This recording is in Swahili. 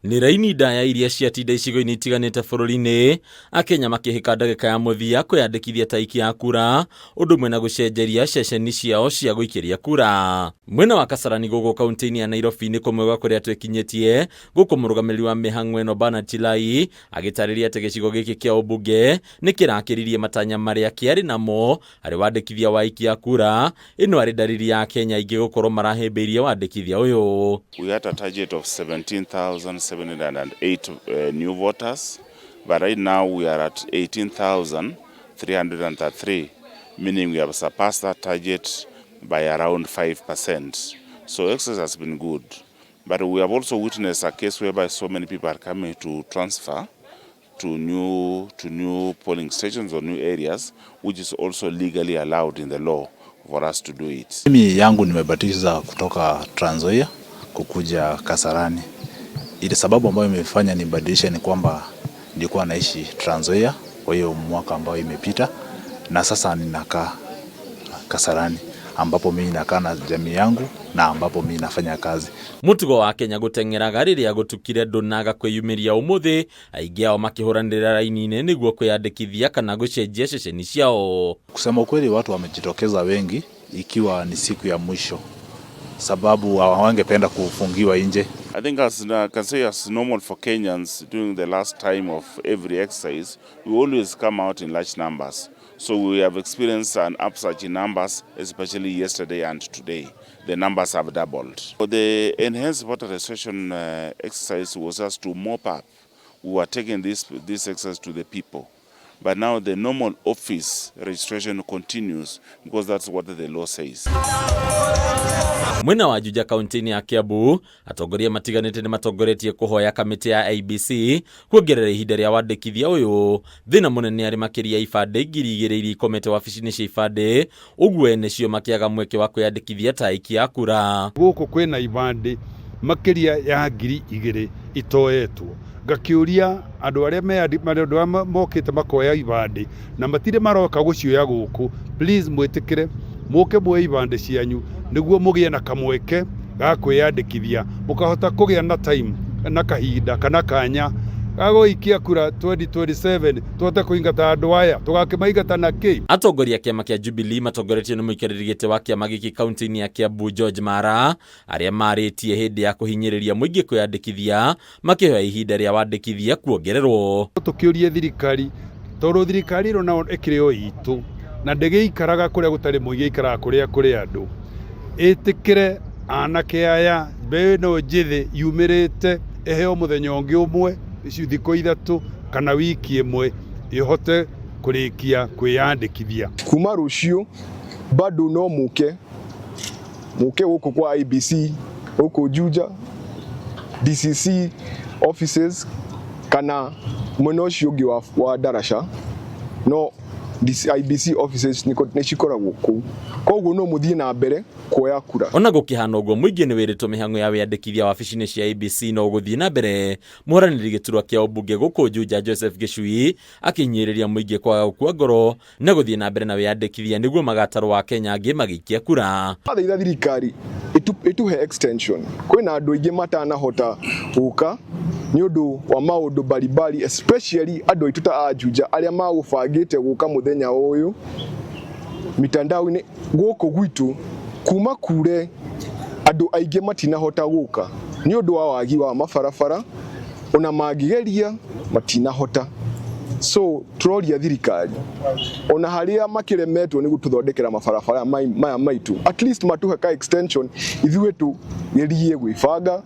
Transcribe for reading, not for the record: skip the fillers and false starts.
Nĩ raini ndaya iria ciatinda icigo-inĩ itiganĩte bũrũri-inĩ, Akenya makĩhĩka ndagĩka ya mũthia kwĩyandĩkithia ta aikia a kura, ũndũ ũmwe na gũcenjeria ceceni ciao cia gũikĩria kura. Mwena wa Kasarani gũkũ kaunti-inĩ ya Nairobi nĩ kũmwe gwa kũrĩa twĩkinyĩtie, gũkũ mũrũgamĩrĩri wa mĩhang'o ĩno Bernard Chilai agĩtarĩria atĩ gĩcigo gĩkĩ kĩa ũmbunge nĩ kĩrakĩririe matanya marĩa kĩarĩ namo harĩ wandĩkithia wa aikia a kura. Ĩno arĩ ndariri ya Akenya aingĩ gũkorwo marahĩmbĩirie wandĩkithia ũyũ. We had a target of 17,708 new voters, but right now we are at 18,333, meaning we have surpassed that target by around 5%. So access has been good, but we have also witnessed a case whereby so many people are coming to transfer to new polling stations or new areas, which is also legally allowed in the law for us to do it. Mimi yangu nimebatiza kutoka Trans Nzoia kukuja Kasarani. Ile sababu ambayo imefanya nibadilishe ni kwamba nilikuwa naishi Trans Nzoia kwa hiyo mwaka ambao imepita, na sasa ninakaa Kasarani ambapo mimi nakaa na jamii yangu na ambapo mimi nafanya kazi. Mutugo wa Kenya guteng'eraga rĩrĩa gũtukire ndũnaga kwĩyumĩria ũmũthĩ, aingĩ ao makĩhũranĩra raini-inĩ nĩguo kwĩyandĩkithia kana gũcenjia ceceni ciao. Kusema ukweli, watu wamejitokeza wengi ikiwa ni siku ya mwisho, sababu hawangependa kufungiwa nje. I think as can say as normal for Kenyans during the last time of every exercise, we always come out in large numbers. So we have experienced an upsurge in numbers, especially yesterday and today. The numbers have doubled. So the enhanced voter registration exercise was just to mop up. We were taking this exercise to the people. But now the normal office registration continues because that's what the law says. Mwena wa Juja kaunti-inĩ ya Kiambu, atongoria matiganĩte nĩ matongoretie kũhoya kamĩtĩ ya IEBC kuongerera ihinda rĩa wandĩkithia ũyũ. Thĩna mũnene arĩ makĩria ibandĩ 2,000 iria ikomete wabici-inĩ cia ibandĩ, ũguo ene cio makĩaga mweke wa kwĩyandĩkithia ta aikia a kura. Gũkũ kwĩna ibandĩ makĩria ya 2,000 itoetwo. Ngakĩũria andũ arĩa mokĩte makoya ibandĩ na matirĩ maroka gũcioya gũkũ, please mwĩtĩkĩre mũke muoye ibandĩ cianyu nĩguo mũgĩe na kamweke ga kwĩyandĩkithia, mũkahota kũgĩa na time na kahinda kana kanya ga gũikia kura 2027, tuhote kũingata andũ aya tũgakĩmaingata na kĩ. Atongoria kĩama kĩa Jubilee matongoretio nĩ mũikarĩri gĩtĩ wa kĩama gĩkĩ kaunti-inĩ ya Kiambu George Mara, arĩa marĩtie hĩndĩ ya kũhinyĩrĩria mũingĩ kwĩyandĩkithia, makĩhoya ihinda rĩa wandĩkithia kuongererwo. Tũkĩũria thirikari, tondũ thirikari ĩno nao ĩkĩrĩ o itũ na ndĩgĩikaraga kũrĩa gũtarĩ mũingĩ, ikaraga kũrĩa kũrĩ andũ, ĩtĩkĩre anake aya mbeũ ĩno njĩthĩ yumĩrĩte ĩheo mũthenya ũngĩ ũmwe, thikũ 3 kana wiki ĩmwe ihote kũrĩkia kwĩyandĩkithia. Kuma rũciũ bado no mũke gũkũ kwa IEBC, gũkũ Juja, DCC offices kana mwena ũcio ũngĩ wa Darasha, no IEBC offices nĩ cikoragwo kũu. Koguo no mũthiĩ na mbere kuoya kura. Ona gũkĩhana ũguo, mũingĩ nĩ wĩrĩtwo mĩhang'o ya wĩyandĩkithia wabici-inĩ cia IEBC no gũthiĩ na mbere. Mũhũranĩri gĩturwa kĩa ũmbunge gũkũ Juja Joseph Gĩcui akĩnyĩrĩria mũingĩ kwaga gũkua ngoro na gũthiĩ na mbere na wĩyandĩkithia nĩguo magatarwo Akenya angĩ magĩikia kura. Athaitha thirikari ĩtuhe extension. Kwĩna andũ aingĩ matanahota gũka nĩ ũndũ wa maũndũ mbalimbali, especially andũ aitũ ta a Juja arĩa magũbangĩte gũka mũthenya ũyũ mitandao-inĩ gũkũ gwitũ. Kuma kure andũ aingĩ matinahota gũka nĩ ũndũ wa wagi wa mabarabara, ona mangĩgeria matinahota. So turoria thirikari ona harĩa makĩremetwo nĩ gũtũthondekera mabarabara maya maitũ, at least matuhe ka extension ithuĩ tũgerie gwĩbanga.